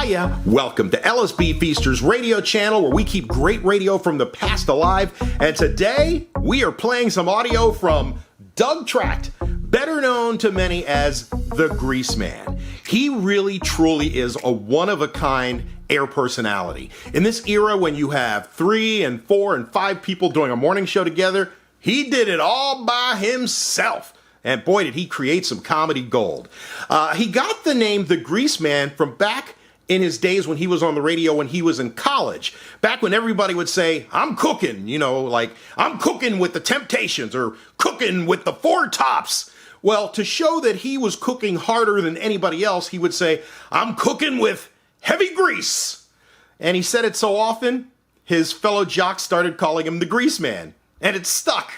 Hiya, welcome to LSB Feasters radio channel where we keep great radio from the past alive. And today we are playing some audio from Doug Tract, better known to many as the Greaseman. He really truly is a one-of-a-kind air personality. In this era when you have 3 and 4 and 5 people doing a morning show together, he did it all by himself. And boy, did he create some comedy gold. He got the name the Greaseman from back in his days when he was on the radio when he was in college. Back when everybody would say, I'm cooking, you know, like, I'm cooking with the Temptations or cooking with the Four Tops. Well, to show that he was cooking harder than anybody else, he would say, I'm cooking with heavy grease. And he said it so often, his fellow jocks started calling him the Greaseman. And it stuck.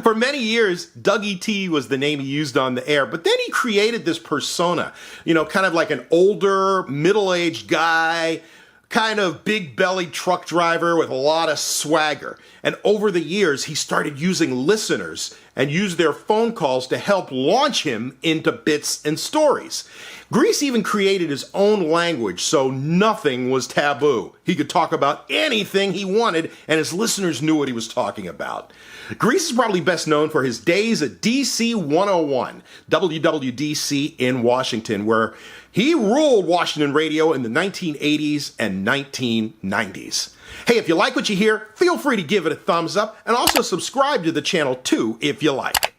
For many years, Dougie T was the name he used on the air, but then he created this persona, you know, kind of like an older, middle-aged guy, kind of big-bellied truck driver with a lot of swagger. And over the years, he started using listeners and used their phone calls to help launch him into bits and stories. Grease even created his own language, so nothing was taboo. He could talk about anything he wanted, and his listeners knew what he was talking about. Grease is probably best known for his days at DC 101, WWDC in Washington, where he ruled Washington radio in the 1980s and 1990s. Hey, if you like what you hear, feel free to give it a thumbs up, and also subscribe to the channel too if you like.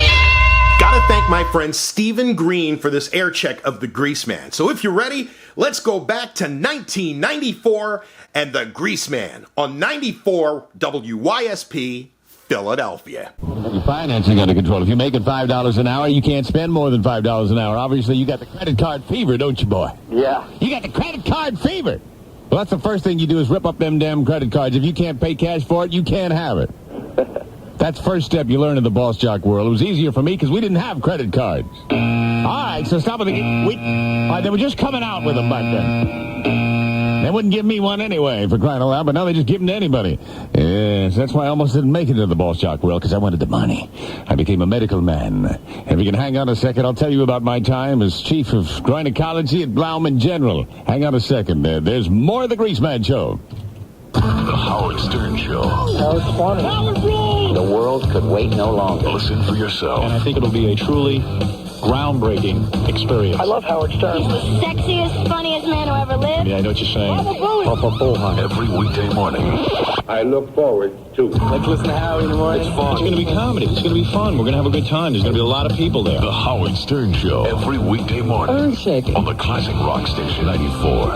Gotta thank my friend Stephen Green for this air check of the Greaseman. So if you're ready, let's go back to 1994 and the Greaseman on 94 WYSP Philadelphia. Your financing under control. If you're making $5 an hour, you can't spend more than $5 an hour. Obviously, you got the credit card fever, don't you, boy? Yeah. You got the credit card fever. Well, that's the first thing you do is rip up them damn credit cards. If you can't pay cash for it, you can't have it. That's first step you learn in the boss jock world. It was easier for me because we didn't have credit cards. All right, so stop with the... All right, they were just coming out with them back then. They wouldn't give me one anyway, for crying out loud, but now they just give them to anybody. Yes, that's why I almost didn't make it into the boss jock world, because I wanted the money. I became a medical man. If you can hang on a second, I'll tell you about my time as chief of gynecology at Blauman General. Hang on a second. There's more of the Greaseman Show. The Howard Stern Show. That was funny. Howard rules! The world could wait no longer. Listen for yourself. And I think it'll be a truly groundbreaking experience. I love Howard Stern. He's the sexiest, funniest man who ever lived. Yeah, I know what you're saying. Every weekday morning. I look forward to. Let's listen to Howard in the morning. It's going to be comedy. It's going to be fun. We're going to have a good time. There's going to be a lot of people there. The Howard Stern Show. Every weekday morning. Aircheck. On the classic rock station 94.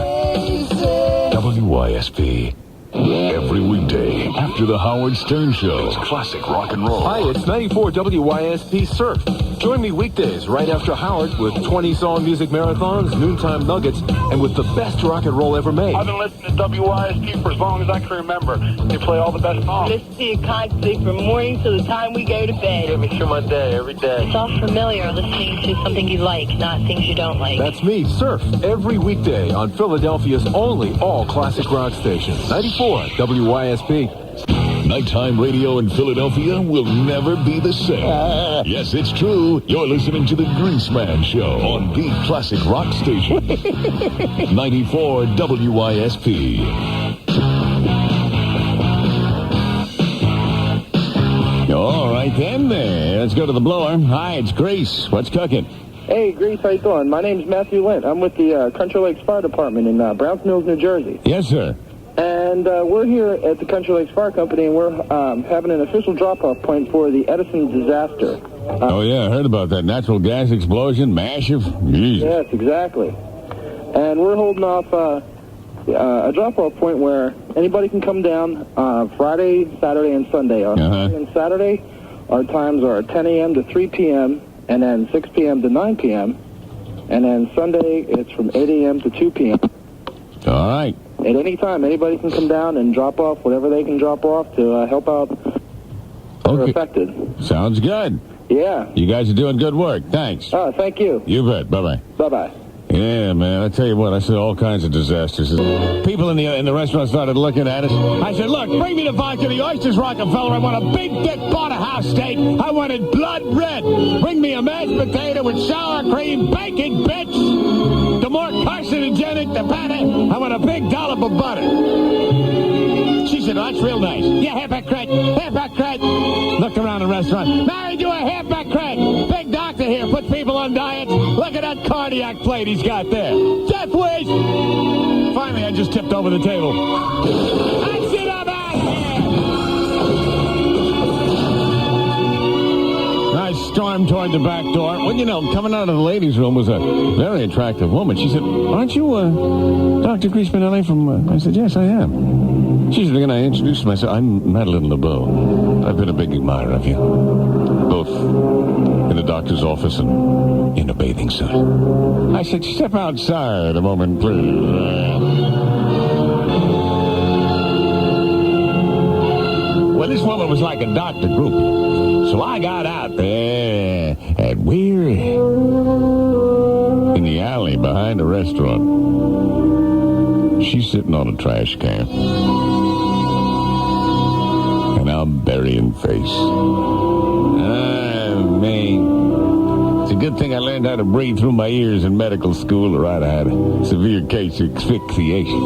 WYSP. Every weekday after the Howard Stern Show. It's classic rock and roll. Hi, it's 94 WYSP Surf. Join me weekdays right after Howard with 20-song music marathons, noontime nuggets, and with the best rock and roll ever made. I've been listening to WYSP for as long as I can remember. They play all the best songs. Listen to you constantly from morning till the time we go to bed. Get me through my day every day. It's all familiar, listening to something you like, not things you don't like. That's me, Surf, every weekday on Philadelphia's only all-classic rock station, 94 WYSP. Nighttime radio in Philadelphia will never be the same. Yes, it's true. You're listening to the Greaseman Show on the classic rock station. 94 WYSP. All right, then. Let's go to the blower. Hi, it's Grease. What's cooking? Hey, Grease, how you doing? My name's Matthew Lent. I'm with the Country Lakes Fire Department in Browns Mills, New Jersey. Yes, sir. And we're here at the Country Lakes Fire Company, and we're having an official drop-off point for the Edison disaster. Oh, yeah, I heard about that natural gas explosion, massive. Jesus. Yes, exactly. And we're holding off a drop-off point where anybody can come down Friday, Saturday, and Sunday. On Friday and Saturday, our times are 10 a.m. to 3 p.m., and then 6 p.m. to 9 p.m., and then Sunday, it's from 8 a.m. to 2 p.m. All right. At any time, anybody can come down and drop off whatever they can drop off to help out who are affected. Sounds good. Yeah. You guys are doing good work. Thanks. Thank you. You bet. Bye-bye. Bye-bye. Yeah, man, I tell you what, I saw all kinds of disasters. People in the restaurant started looking at us. I said, look, bring me the vodka, the oysters, Rockefeller. I want a big, thick porterhouse steak. I want it blood red. Bring me a mashed potato with sour cream, bacon bits. The more carcinogenic, the better. I want a big dollop of butter. She said, oh, that's real nice. Yeah, hypocrite, hypocrite. Looked around the restaurant. Married to a hypocrite. Big doctor here, puts people on diets. Look at that cardiac plate he's got there. Death wish. Finally, I just tipped over the table. I sit up out here. I stormed toward the back door. Well, you know, coming out of the ladies' room was a very attractive woman. She said, aren't you Dr. Greaseman LA from... I said, yes, I am. She said, can I introduce myself? I'm Madeline LeBeau. I've been a big admirer of you. Both in the doctor's office and in a bathing suit. I said, step outside a moment, please. Well, this woman was like a doctor group. So I got out there, and we're in the alley behind the restaurant. She's sitting on a trash can. And I'm burying face. Man. It's a good thing I learned how to breathe through my ears in medical school, or I'd have had a severe case of asphyxiation.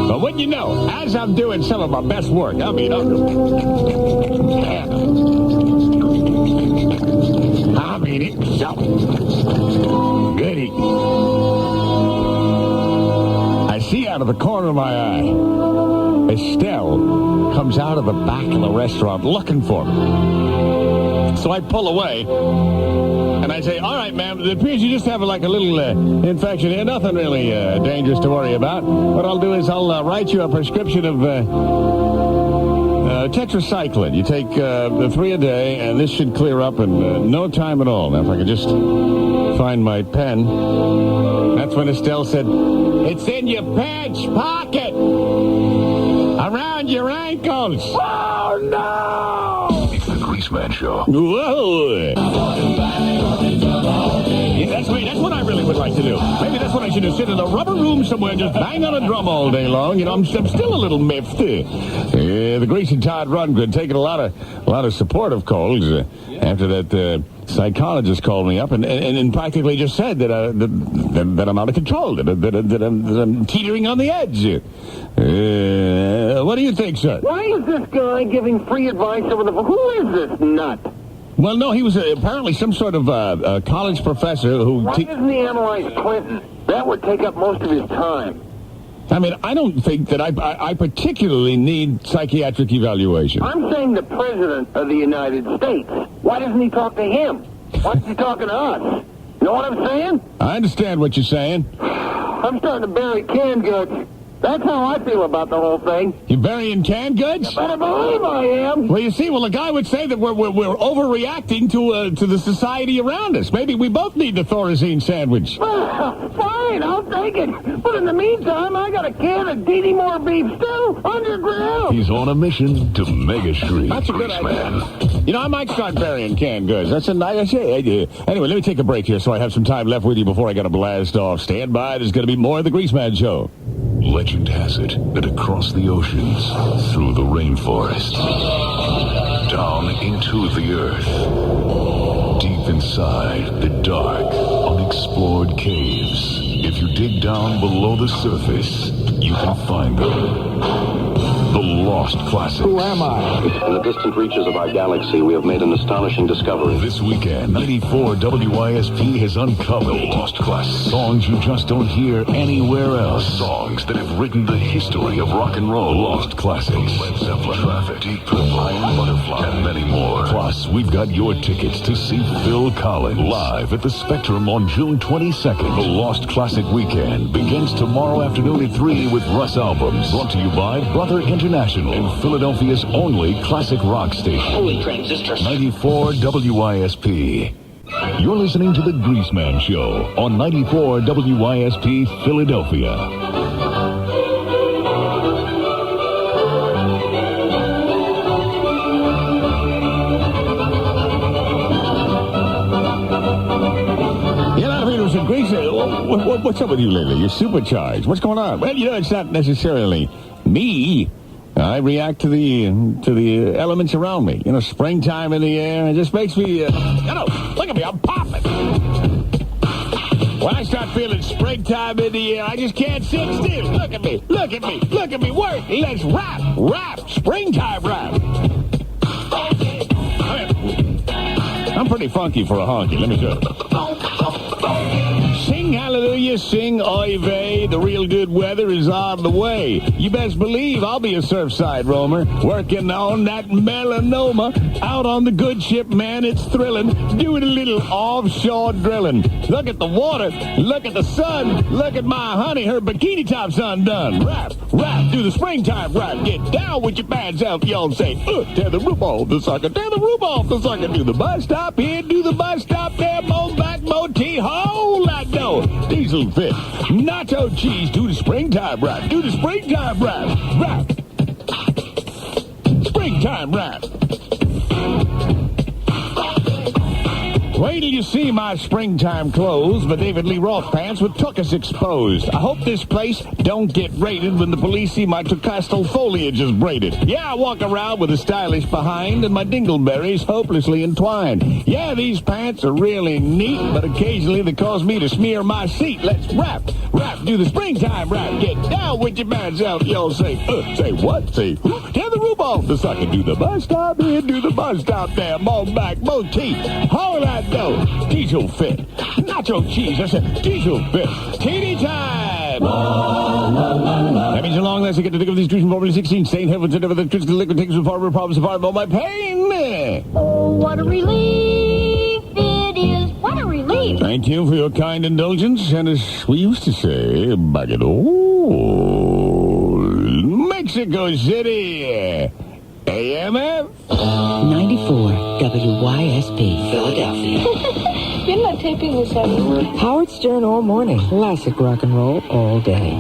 But what you know, as I'm doing some of my best work, I mean, it's so goody. I see out of the corner of my eye, Estelle comes out of the back of the restaurant looking for me. So I pull away, and I say, all right, ma'am, it appears you just have like a little infection here. Nothing really dangerous to worry about. What I'll do is I'll write you a prescription of tetracycline. You take 3 a day, and this should clear up in no time at all. Now, if I could just find my pen. That's when Estelle said, it's in your pants pocket, around your ankles. Oh, no! It's the Greaseman Show. Whoa! Yeah, that's what I really would like to do. Maybe that's what I should do. Sit in a rubber room somewhere, just bang on a drum all day long. You know, I'm still a little miffed. The Grease and Todd run could take a lot of supportive calls after that psychologist called me up and practically just said that I'm out of control, that I'm teetering on the edge. What do you think, sir? Why is this guy giving free advice over the phone? Who is this nut? Well, no, he was apparently some sort of college professor who... Why doesn't he analyze Clinton? That would take up most of his time. I mean, I don't think that I particularly need psychiatric evaluation. I'm saying the President of the United States. Why doesn't he talk to him? Why is he talking to us? You know what I'm saying? I understand what you're saying. I'm starting to bury canned goods. That's how I feel about the whole thing. You're burying canned goods? You better believe I am. Well, you see, a guy would say that we're overreacting to the society around us. Maybe we both need the Thorazine sandwich. Fine, I'll take it. But in the meantime, I got a can of DD Moore beef stew underground. He's on a mission to Mega Street. That's a good idea. You know, I might start burying canned goods. That's a nice idea. Anyway, let me take a break here so I have some time left with you before I got to blast off. Stand by. There's going to be more of the Greaseman Show. Legend has it that across the oceans, through the rainforest, down into the earth, deep inside the dark, unexplored caves, if you dig down below the surface, you can find them. The Lost Classics. Who am I? In the distant reaches of our galaxy, we have made an astonishing discovery. This weekend, 94 WYSP has uncovered the Lost Classics. Songs you just don't hear anywhere else. Songs that have written the history of rock and roll. Lost Classics. Led Zeppelin, Tract, Deepened, Iron Butterfly, and many more. Plus, we've got your tickets to see Phil Collins live at the Spectrum on June 22nd. The Lost Classic Weekend begins tomorrow afternoon at 3 with Russ Albums. Brought to you by Brother International and Philadelphia's only classic rock station. Holy transistors. 94 WYSP. You're listening to The Greaseman Show on 94 WYSP Philadelphia. said, Grace, what's up with you lately? You're supercharged. What's going on? Well, it's not necessarily me. I react to the elements around me. Springtime in the air. It just makes me, look at me, I'm popping. When I start feeling springtime in the air, I just can't sit still. Look at me, look at me, look at me, work. Let's rap, springtime rap. I'm pretty funky for a honky, let me tell you. Sing hallelujah, sing oy vey, the real good weather is on the way. You best believe I'll be a surfside roamer, working on that melanoma. Out on the good ship, man, it's thrilling, doing a little offshore drilling. Look at the water, look at the sun, look at my honey, her bikini top's undone. Rap, do the springtime rap, get down with your bad self, y'all say, tear the roof off the sucker, tear the roof off the sucker, do the bus stop here, do the bus stop there, mo back, mo T, whole lot no. Diesel fit, nacho cheese, do the springtime rap, do the springtime rap, springtime rap. Wait till you see my springtime clothes, my David Lee Roth pants with tuchus exposed. I hope this place don't get raided when the police see my Tocastle foliage is braided. Yeah, I walk around with a stylish behind and my dingleberries hopelessly entwined. Yeah, these pants are really neat, but occasionally they cause me to smear my seat. Let's rap, do the springtime rap. Get down with your bad self, y'all say, say what? Say who? Tear the roof off the sucker. Do the bus stop here, do the bus stop there. Mo back, mo teeth. Hold that dough. Diesel fit. Nacho cheese. I said diesel fit. Teeny time. That means along last I get to think of these streets from Formula 16. Stain heavens and ever the crystal liquid takes with farmer problems of all my pain. Oh, what a relief it is. What a relief. Thank you for your kind indulgence. And as we used to say, back at old Mexico City, AMF 94 WYSP Philadelphia. You're not taping this everywhere. Howard Stern all morning. Classic rock and roll all day.